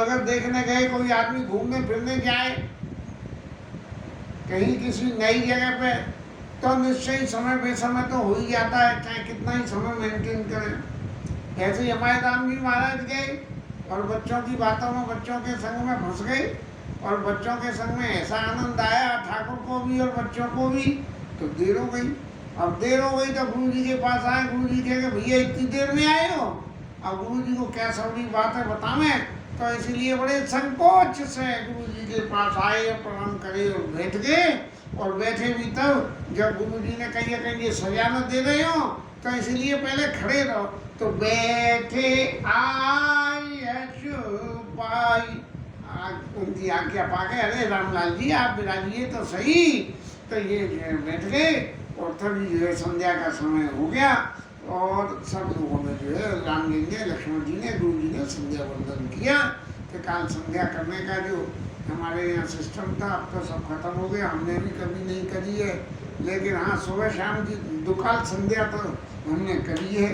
नगर देखने गए, कोई आदमी घूमने फिरने जाए कहीं किसी नई जगह पे, तो निश्चय ही समय बेसमय तो हो ही जाता है, चाहे कितना ही समय मेंटेन करें। ऐसे ही हमारे राम जी महाराज गए और बच्चों की बातों में, बच्चों के संग में फंस गए, और बच्चों के संग में ऐसा आनंद आया ठाकुर को भी और बच्चों को भी, तो देर हो गई। अब देर हो गई तो गुरु जी के पास आए। गुरु जी कहे भैया इतनी देर में आए हो। अब गुरु जी को क्या सवरी बात है बतावें, तो इसलिए बड़े संकोच से गुरु जी के पास आए और प्रणाम करे और बैठ गए। और बैठे भी तब जब गुरु जी ने कहिए सजा न दे रहे हो, तो इसलिए पहले खड़े रहो। तो बैठे आई पाई, उनकी आज्ञा पाके, अरे रामलाल जी आप विराजिए तो सही। तो ये बैठ गए और तभी जो है संध्या का समय हो गया, और सब लोगों ने जो है राम जी ने, लक्ष्मण जी ने, गुरु जी ने संध्या वंदन किया। तो काल संध्या करने का जो हमारे यहाँ सिस्टम था अब तो सब खत्म हो गया, हमने भी कभी नहीं करी है, लेकिन हाँ सुबह शाम की दुकाल संध्या तो हमने करी है।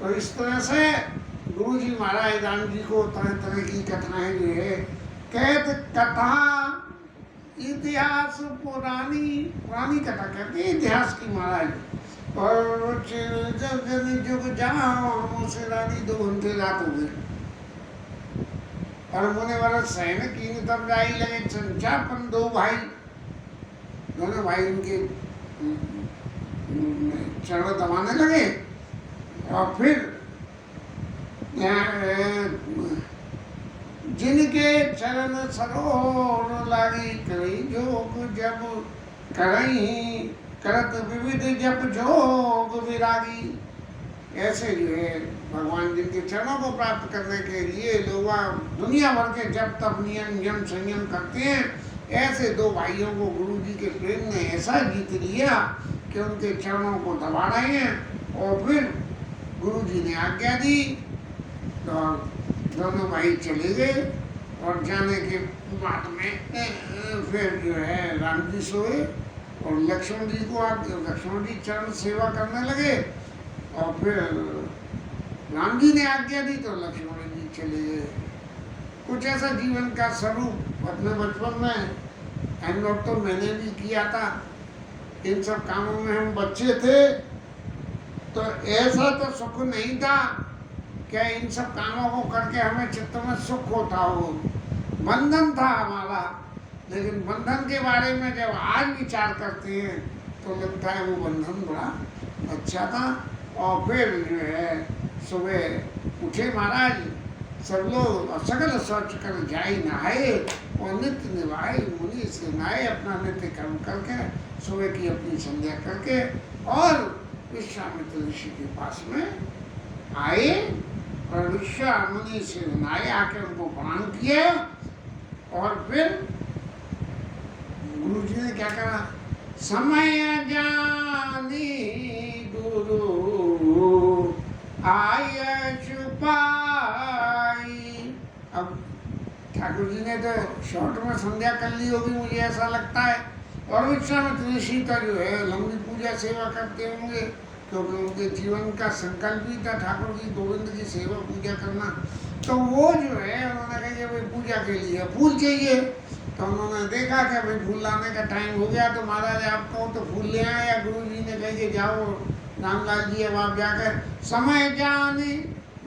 और इस तरह से गुरु जी महाराज राम जी को तरह तरह की कथाएं जो है कहते, कथा इतिहास पुरानी कथा कहते हैं इतिहास की महाराज। और जुग जाओ से रानी 2 घंटे रात हो गई, और मुने वाला सहन की तब जाई लगे चंचापन 2 भाई, दोनों भाई उनके चरण दबाने लगे। और फिर जिनके चरण सरोवर लागी, करी जोग जब करई करत विविध जप जोग विरागी। ऐसे जो है भगवान जिनके चरणों को प्राप्त करने के लिए लोग दुनिया भर के जप तप नियम यम संयम करते हैं, ऐसे 2 भाइयों को गुरु जी के प्रेम ने ऐसा जीत लिया कि उनके चरणों को दबा रहे हैं। और फिर गुरु जी ने आज्ञा दी तो दोनों भाई चले गए, और जाने के बाद में फिर जो है राम जी सोए और लक्ष्मण जी को लक्ष्मण जी चरण सेवा करने लगे। और फिर राम जी ने आज्ञा दी तो लक्ष्मण जी चले गए। कुछ ऐसा जीवन का स्वरूप अपने बचपन में हम लोग तो मैंने भी किया था, इन सब कामों में हम बच्चे थे तो ऐसा तो सुख नहीं था क्या इन सब कामों को करके हमें चित्त में सुख होता हो, बंधन था हमारा। लेकिन बंधन के बारे में जब आज विचार करते हैं तो लगता है वो बंधन बड़ा अच्छा था। और फिर जो है सुबह उठे महाराज, सब लोग सकल शौच कर जाई नहाए और नित्य निभाए मुनि से नहाए, अपना नित्य कर्म करके सुबह की अपनी संध्या करके और विश्वामित्र ऋषि के पास में आए और विश्वामुनि से नहाए, आके उनको प्रणाम किया। और फिर गुरु जी ने क्या करा, समय जानी गुरु आय छुपाई। अब ठाकुर जी ने तो शॉर्ट में संध्या कर ली होगी मुझे ऐसा लगता है, और विश्वामित्र ऋषि का जो है लंबी पूजा सेवा करते होंगे, क्योंकि उनके जीवन का संकल्प भी था ठाकुर जी गोविंद की सेवा पूजा करना। तो वो जो है उन्होंने कहा कि भाई पूजा के लिए फूल चाहिए, तो उन्होंने देखा कि भाई फूल लाने का टाइम हो गया, तो महाराज आप कहो तो फूल ले आए, या गुरु जी ने कहे कि जाओ रामलाल जी अब आप जाकर समय जाने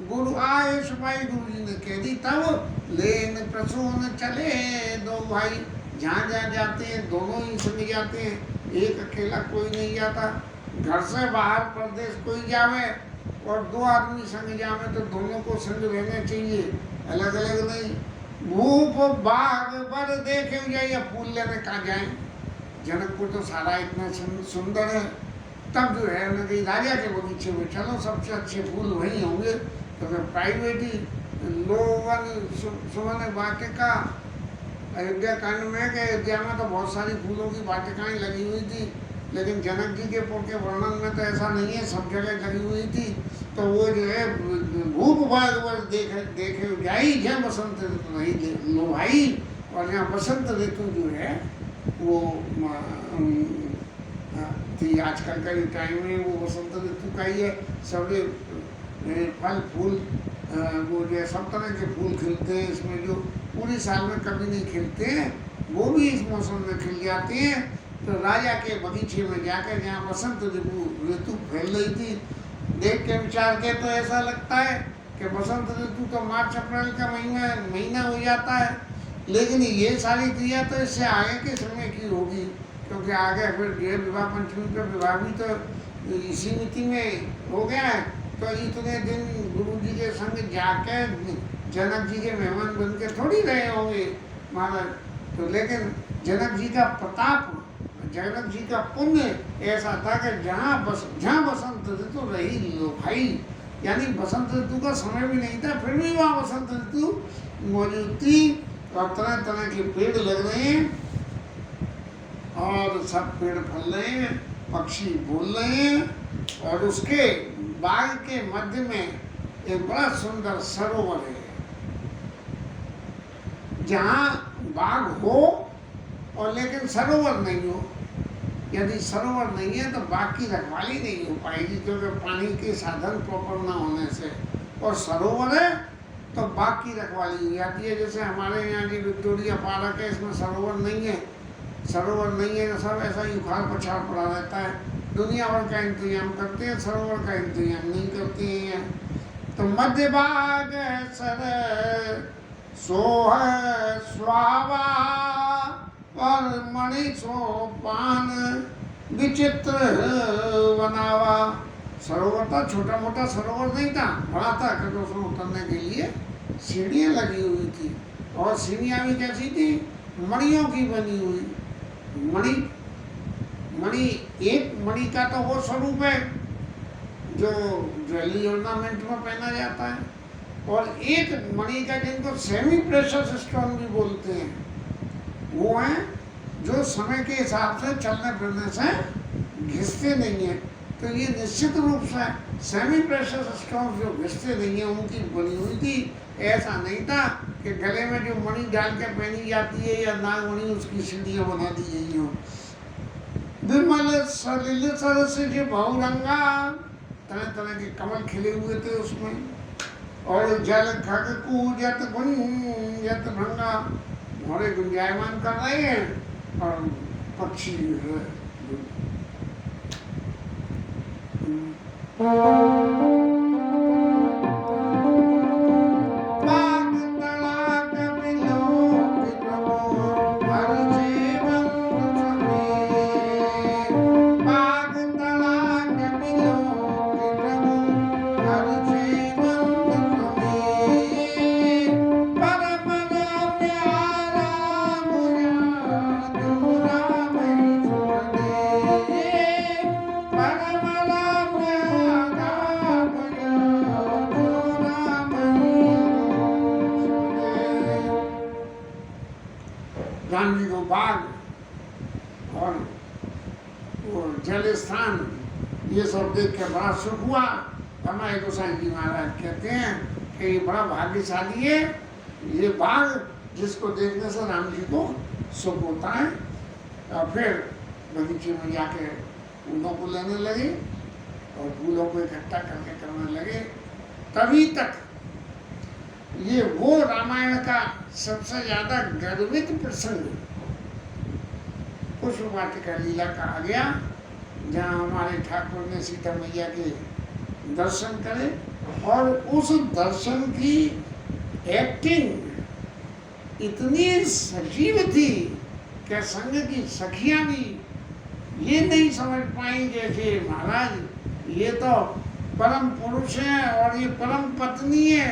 गुरु आए सिपाही, गुरु जी ने कह दी। तब लेन प्रसून चले 2 भाई, जहाँ जहाँ जाते हैं दोनों ही संग जाते हैं, एक अकेला कोई नहीं जाता। घर से बाहर प्रदेश कोई जावे और 2 आदमी संग जावे तो दोनों को संग रहना चाहिए, अलग अलग नहीं। भूप बाग पर देखे जाइए, फूल लेने कहाँ जाए, जनकपुर तो सारा इतना सुंदर है। तब जो है उन्होंने राजा के बगीचे में चलो सबसे अच्छे फूल वहीं होंगे, तो फिर प्राइवेट ही लोवन सुमन वाटिका अयोध्या कांड में कि अयोध्या में तो बहुत सारी फूलों की वाटिकाएं लगी हुई थी, लेकिन जनक जी के पुर के वर्णन में तो ऐसा नहीं है, सब जगह लगी हुई थी। तो वो जो है भूप बाग पर देखे जाई जय बसंत ऋतु नहीं लो भाई। और यहाँ बसंत ऋतु जो है वो थी, आजकल का टाइम है वो बसंत ऋतु का ही है। सब फल फूल वो जो सब तरह के फूल खिलते हैं इसमें, जो पूरी साल में कभी नहीं खिलते हैं, वो भी इस मौसम में खिल जाते हैं। तो राजा के बगीचे में जाकर, जहाँ बसंत ऋतु फैल रही थी, देख के विचार के तो ऐसा लगता है कि बसंत ऋतु तो मार्च अप्रैल का महीना हो जाता है, लेकिन ये सारी क्रिया तो इससे आगे के समय की होगी, क्योंकि आगे फिर जो विवाह पंचमी का विवाह भी तो इसी मिति में हो गया है। तो इतने दिन गुरु जी के संग जाकर जनक जी के मेहमान बन के थोड़ी रहे होंगे महाराज। तो लेकिन जनक जी का प्रताप, जनक जी का पुण्य ऐसा था कि जहाँ बसंत ऋतु रही लो भाई, यानी बसंत ऋतु का समय भी नहीं था, फिर भी वहाँ बसंत ऋतु मौजूद थी। और तरह तरह के पेड़ लग रहे हैं और सब पेड़ फल रहे हैं, पक्षी बोल रहे हैं, और उसके बाग के मध्य में एक बड़ा सुंदर सरोवर है। जहाँ बाग हो और लेकिन सरोवर नहीं हो, यदि सरोवर नहीं है तो बाग की रखवाली नहीं हो पाएगी, क्योंकि पानी के साधन प्रॉपर ना होने से। और सरोवर है तो बाग की रखवाली हो जाती है। जैसे हमारे यहाँ की विक्टोरिया पार्क है, इसमें सरोवर नहीं है, सरोवर नहीं है तो सब ऐसा ही उखाड़ पछाड़ पड़ा रहता है। दुनिया भर का इंतजाम करते हैं, सरोवर का इंतजाम नहीं करते हैं। तो मध्य बाग सर सोह स्वावा और मणि सोपान विचित्र बनावा। सरोवर था, छोटा मोटा सरोवर नहीं था, बड़ा था, क्योंकि उसमें उतरने के लिए सीढ़ियाँ लगी हुई थी, और सीढ़ियाँ भी कैसी थी, मणियों की बनी हुई। मणि एक मणि का तो वो स्वरूप है जो ज्वेलरी ऑर्नामेंट में पहना जाता है, और एक मणि का जिनको सेमी प्रेशियस स्टोन भी बोलते हैं, वो है जो समय के हिसाब से चलने फिरने से घिसते नहीं है। तो ये निश्चित रूप से सेमी प्रेशियस स्टोन जो घिसते नहीं है उनकी बनी हुई थी। ऐसा नहीं था कि गले में जो मणि डाल के पहनी जाती है या नागमणि उसकी सीढ़ियाँ बना दी गई हो। विमल सलिल सरस जो बहुरंगा, तरह तरह के कमल खिले हुए थे उसमें, और जल खग कूजत गुंजत भंगा, घोड़े गुंजायमान कर रहे हैं और पक्षी गांधी को बाग और वो जल स्थान, ये सब देख के बड़ा सुख हुआ। हमारे गोसाई जी महाराज कहते हैं कि ये बड़ा भाग्यशाली है ये बाग, जिसको देखने से राम जी को सुख होता है। और फिर बगीचे में जाके फूलों को लेने लगे और फूलों को इकट्ठा करने लगे। तभी तक ये वो रामायण का सबसे ज्यादा गर्वित प्रसंग पुष्प वाटिका लीला का आ गया, जहाँ हमारे ठाकुर ने सीता मैया के दर्शन करे, और उस दर्शन की एक्टिंग इतनी सजीव थी कि संग की सखियां भी ये नहीं समझ पाई जैसे महाराज ये तो परम पुरुष है और ये परम पत्नी है,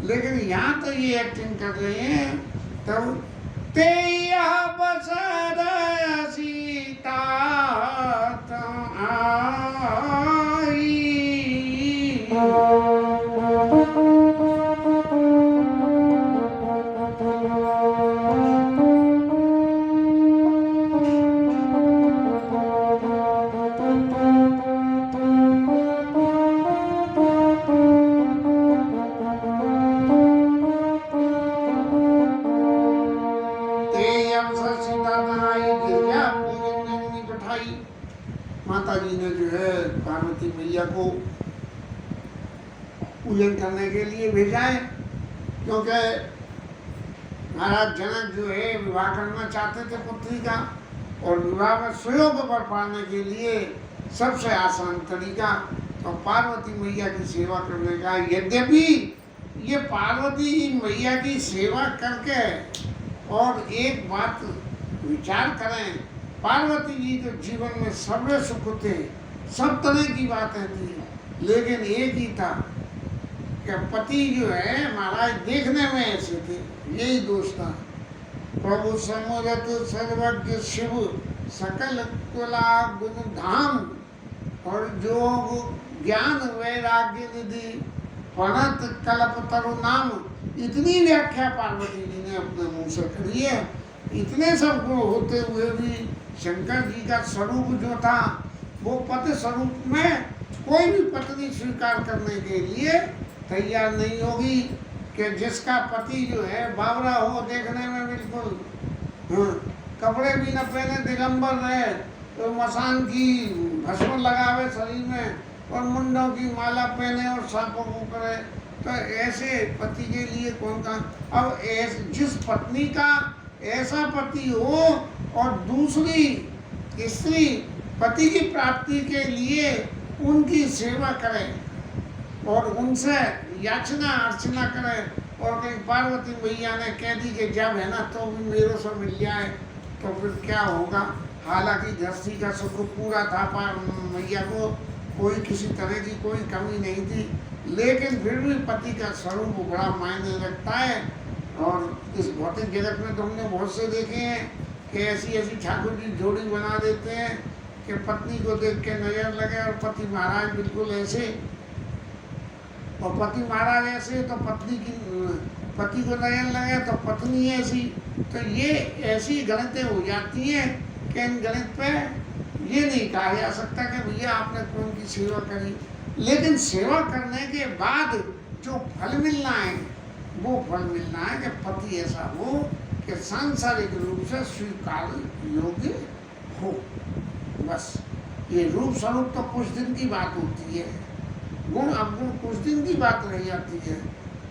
लेकिन यहाँ तो ये एक्टिंग कर रहे हैं। तब ते बसर सीता आई, माता जी ने जो है पार्वती मैया को पूजन करने के लिए भेजा है, क्योंकि महाराज जनक जो है विवाह करना चाहते थे पुत्री का, और विवाह में सुयोग पर पाने के लिए सबसे आसान तरीका तो पार्वती मैया की सेवा करने का। यद्यपि ये पार्वती मैया की सेवा करके, और एक बात विचार करें, पार्वती जी तो जीवन में सर्व सुख थे, सब तरह की बातें थी, लेकिन एक ही था कि पति जो है महाराज देखने में ऐसे थे, यही दोष था। प्रभु समरथ सर्वज्ञ शिव सकल कुला गुण धाम, और जोग ज्ञान वैराग्य निधि पणत कल्प तरु नाम। इतनी व्याख्या पार्वती जी ने अपने मुंह से करी है। इतने सब गुण होते हुए भी शंकर जी का स्वरूप जो था वो पति स्वरूप में कोई भी पत्नी स्वीकार करने के लिए तैयार नहीं होगी, कि जिसका पति जो है बावरा हो, देखने में बिल्कुल कपड़े भी न पहने, दिगंबर रहे, तो मसान की भस्म लगावे शरीर में, और मुंडों की माला पहने और सांपों को करे, तो ऐसे पति के लिए कौन का। अब जिस पत्नी का ऐसा पति हो और दूसरी स्त्री पति की प्राप्ति के लिए उनकी सेवा करे और उनसे याचना अर्चना करे, और कहीं पार्वती मैया ने कह दी कि जब है ना तो भी मेरे से मिल जाए, तो फिर क्या होगा। हालांकि धरती का सुख पूरा था, मैया को कोई किसी तरह की कोई कमी नहीं थी, लेकिन फिर भी पति का स्वरूप बड़ा मायने रखता है। और इस भौतिक जगत में तो हमने बहुत से देखे हैं कि ऐसी ऐसी ठाकुर की जोड़ी बना देते हैं कि पत्नी को देख के नजर लगे, और पति महाराज बिल्कुल ऐसे, और पति महाराज ऐसे तो पति को नजर लगे तो पत्नी ऐसी। तो ये ऐसी गणितें हो जाती हैं कि इन गणित पे ये नहीं कहा जा सकता कि भैया आपने कौन की सेवा करी, लेकिन सेवा करने के बाद जो फल मिलना है वो फल मिलना है कि पति ऐसा हो कि सांसारिक रूप से स्वीकार योग्य हो। बस ये रूप स्वरूप तो कुछ दिन की बात होती है, गुण अवगुण कुछ दिन की बात रह जाती है,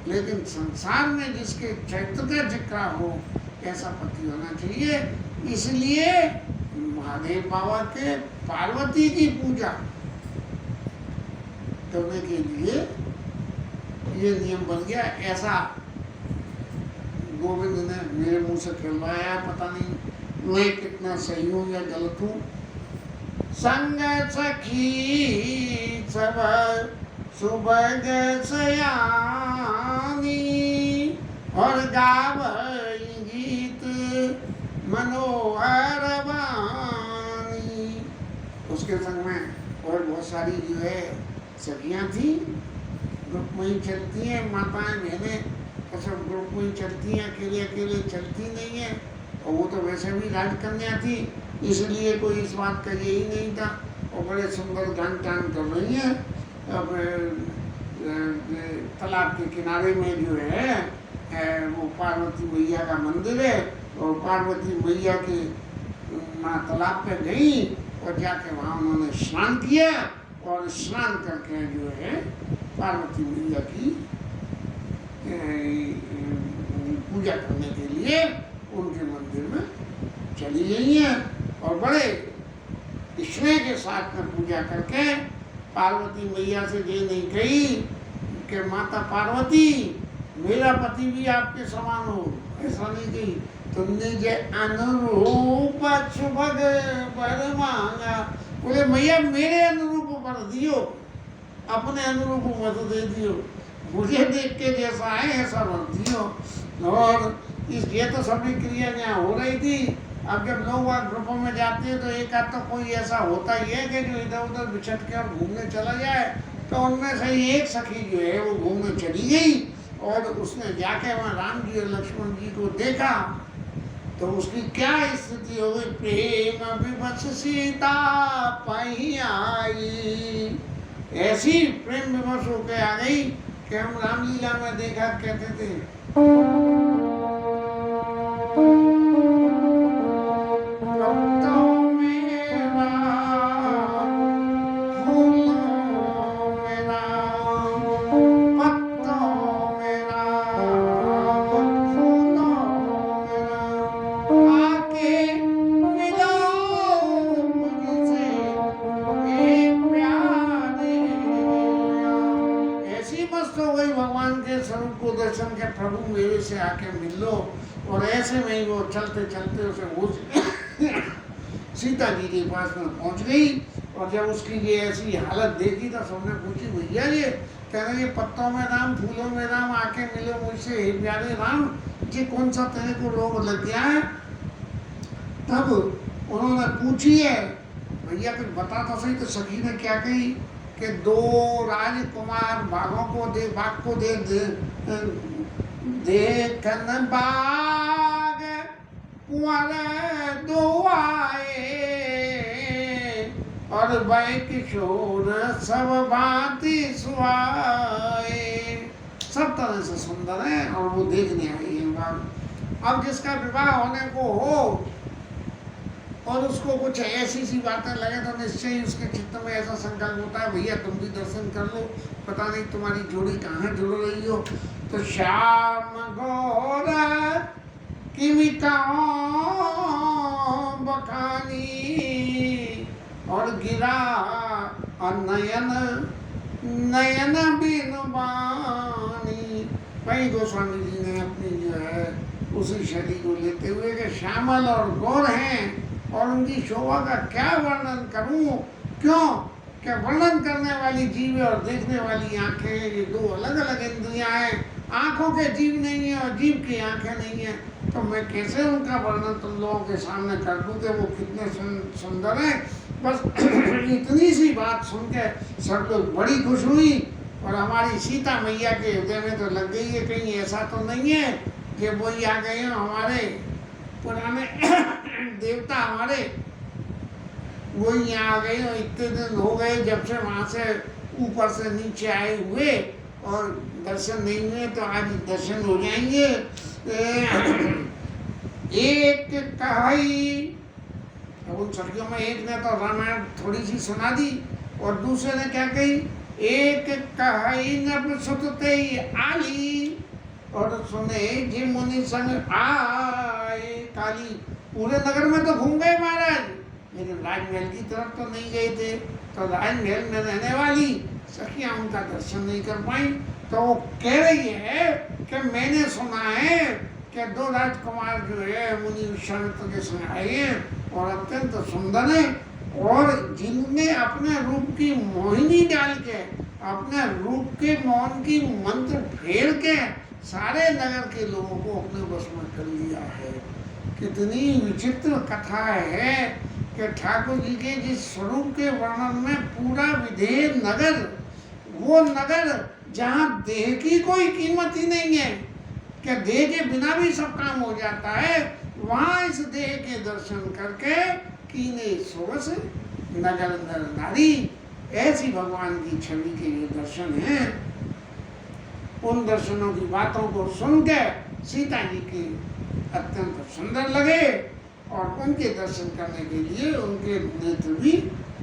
लेकिन संसार में जिसके चरित्र का जिक्र हो ऐसा पति होना चाहिए। इसलिए महादेव बाबा के पार्वती की पूजा करने के लिए ये नियम बन गया। ऐसा गोविंद ने मेरे मुंह से खिलवाया, पता नहीं मैं कितना सही हूँ या गलत हूँ। संग सखी सब सुबह सयानी, और गावई गीत मनोहर वाणी। उसके संग में और बहुत सारी जो है सखियाँ थी, ग्रुप में ही चलती हैं, माताएं बहनें तो सब ग्रुप में ही चलती हैं, अकेले अकेले चलती नहीं है। और वो तो वैसे भी राजकन्या थी, इसलिए कोई इस बात का यही नहीं था। और बड़े सुंदर गान टान कर रही हैं। अब तालाब के किनारे में जो है वो पार्वती मैया का मंदिर है, और पार्वती मैया के माँ तालाब पे गई और जाके वहाँ उन्होंने स्नान किया, और स्नान करके जो है पार्वती मैया की पूजा करने के लिए उनके मंदिर में चली गई हैं, और बड़े स्नेह के साथ में पूजा करके पार्वती मैया से ये नहीं कही कि माता पार्वती मेरा पति भी आपके समान हो, ऐसा नहीं कही। तुमने जो अनुरूप सुभग वर मांगा, बोले मैया मेरे अनुरूप वर दियो, अपने अनुरूप मत दे दियो, मुझे देख के जैसा है ऐसा वर दियो। और ये तो सभी क्रिया यहाँ हो रही थी। अब जब लोग वहाँ ग्रुपों में जाते हैं तो एक आध तो कोई ऐसा होता ही है कि जो इधर उधर बिछट के और घूमने चला जाए, तो उनमें से एक सखी जो है वो घूमने चली गई, और उसने जाके वहाँ राम जी और लक्ष्मण जी को देखा, तो उसकी क्या स्थिति हो गई। प्रेम विवश सीता पही आई, ऐसी प्रेम विवश होके आ गई कि हम रामलीला में देखा कहते थे मस्त हो गई भगवान के स्वरूप को दर्शन के, प्रभु मेरे से आके मिल लो। और ऐसे में ही वो चलते चलते उसे सीता जी के पास में पहुंच गई। और जब उसकी ये ऐसी हालत देखी तो सबने पूछी, भैया ये कह रहे ये पत्तों में राम फूलों में राम, आके मिलो मुझसे हे प्यारे राम, ये कौन सा तेरे को रोग लग गया है? तब उन्होंने पूछी है, भैया कुछ बता तो सही। तो सखी ने क्या कही कि दो राजकुमार बाघों को देखन बाग कुंवर दो आए, और वै किशोर सब भांति सुहाए। सब तरह से सुंदर है और वो देखने आई है बाग। अब जिसका विवाह होने को हो और उसको कुछ ऐसी सी बातें लगे तो निश्चय ही उसके चित्त में ऐसा संकल्प होता है, भैया तुम भी दर्शन कर लो, पता नहीं तुम्हारी जोड़ी कहाँ जुड़ रही हो। तो श्याम गौर किमिताओं बखानी, और गिरा नयन नयन बिनु बानी। वही गोस्वामी जी ने अपनी जो है उसी शैली को लेते हुए कि श्यामल और गौर हैं और उनकी शोभा का क्या वर्णन करूं, क्यों क्या वर्णन करने वाली जीव और देखने वाली आंखें, ये दो अलग अलग इंद्रियां हैं। आंखों के जीव नहीं है और जीव की आंखें नहीं है, तो मैं कैसे उनका वर्णन तुम लोगों के सामने कर दूं कि वो कितने सुंदर हैं। बस इतनी सी बात सुन के सब लोग बड़ी खुश हुई। और हमारी सीता मैया के हृदय में तो लग गई है, कहीं ऐसा तो नहीं है कि वो ही आ गए हैं हमारे पुराने देवता, हमारे वो यहाँ आ गए। और इतने दिन हो गए जब से वहाँ से ऊपर से नीचे आए हुए और दर्शन नहीं हुए, तो आज दर्शन हो जाएंगे। एक कहाई, उन सखियों में एक ने तो रामायण थोड़ी सी सुना दी और दूसरे ने क्या कही, एक कहाई न सुतते आली, और सुने जी मुनि संग आए काली। पूरे नगर में तो घूम गए महाराज, लेकिन राजमहल की तरफ तो नहीं गए थे। तो राजमहल में रहने वाली सखियां उनका दर्शन नहीं कर पाई। तो वो कह रही है कि मैंने सुना है कि दो राजकुमार जो है मुनि विश्वामित्र के संग आए हैं और अत्यंत सुंदर है, और जिनने अपने रूप की मोहिनी डाल के, अपने रूप के मोहन की मंत्र फेर के सारे नगर के लोगों को अपने बस में कर लिया है। कितनी विचित्र कथा है कि ठाकुर जी के जिस स्वरूप के वर्णन में पूरा विधेय नगर, वो नगर जहाँ देह की कोई कीमत ही नहीं है, कि देह के बिना भी सब काम हो जाता है, वहाँ इस देह के दर्शन करके कीने सोच नगर नर नारी, ऐसी भगवान की छवि के ये दर्शन हैं। उन दर्शनों की बातों को सुन के सीता जी के अत्यंत सुंदर लगे और उनके दर्शन करने के लिए उनके नेत्र भी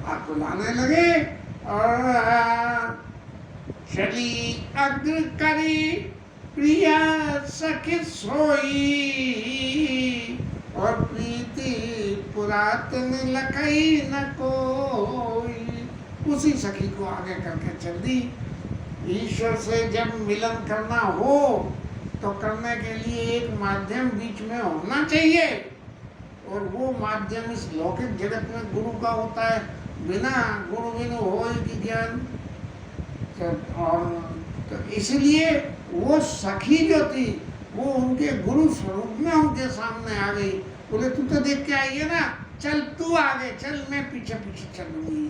आकुलाने लगे। और चली अग्र करी प्रिया सखी सोई, और प्रीति पुरातन लकई न कोई। उसी सखी को आगे करके चल दी। ईश्वर से जब मिलन करना हो तो करने के लिए एक माध्यम बीच में होना चाहिए, और वो माध्यम इस लौकिक जगत में गुरु का होता है। बिना गुरु बिनु हो कि ज्ञान। और तो इसलिए वो सखी जो थी वो उनके गुरु स्वरूप में उनके सामने आ गई। बोले तू तो देख के आई है ना, चल तू आगे चल, मैं पीछे पीछे चलूंगी।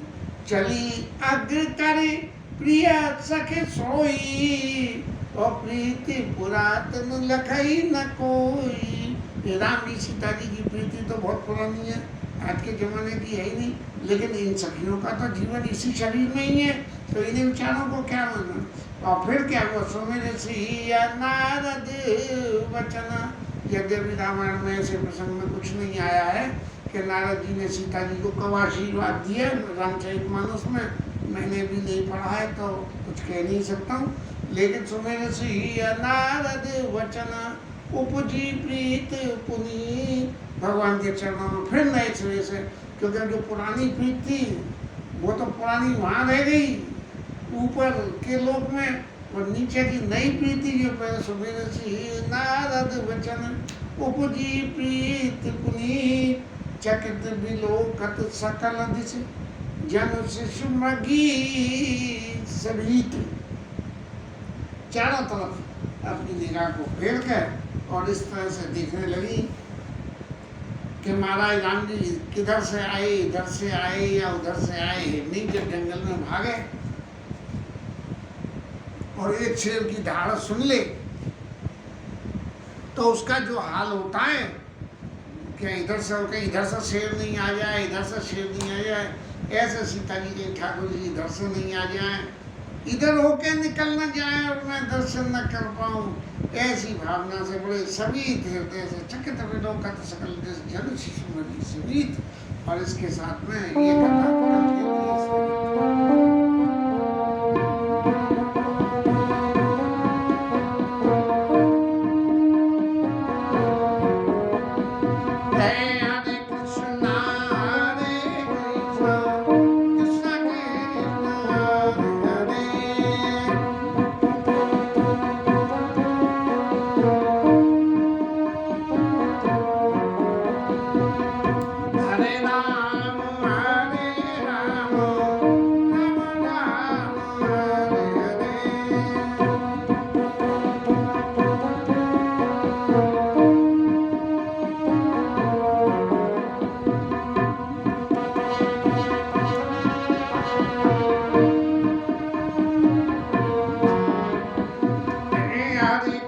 चली अग्र करे प्रिय सखे सोई, और प्रीति पुरातन लखई न कोई। राम जी सीता जी की प्रीति तो बहुत पुरानी है, आज के जमाने की है ही नहीं, लेकिन इन सखियों का तो जीवन इसी शरीर में ही है, तो इन्हीं विचारों को क्या माना। और फिर क्या हुआ, सुमिर सिया नारद वचना। यद्यपि रामायण में ऐसे प्रसंग में कुछ नहीं आया है कि नारद जी ने सीता जी को कब आशीर्वाद दिया, रामचरितमानस में मैंने भी नहीं पढ़ा है तो कुछ कह नहीं सकता हूँ। लेकिन सुमिर सिया नारद वचना, उपजी प्रीत पुनी। भगवान के चरणों में फिर नए सिरे से, क्योंकि जो पुरानी प्रीत थी वो तो पुरानी वहाँ रह गई ऊपर के लोक में, पर नीचे की नई प्रीति जो पहले सुबह सी नारद वचन उपजी प्रीत पुनीत चकित बिलोकत सकल दिश जन शिशु मगी सभीत। चारों तरफ अपनी निगाह को फेर कर और इस तरह से देखने लगी कि महाराज राम जी किधर से आए, इधर से आए या उधर से आए। नहीं, जब जंगल में भागे और एक शेर की दहाड़ सुन ले तो उसका जो हाल होता है कि इधर से होकर इधर से शेर नहीं आ जाए, इधर से शेर नहीं आ जाए, ऐसे सीता जी के ठाकुर जी इधर से नहीं आ जाए, इधर होके निकल न जाए और मैं दर्शन न कर पाऊं, ऐसी भावना से बड़े सभी हृदय से चकित विलोकत सकल देश जन शिशु मरी समीत। और इसके साथ में ये कथा हरे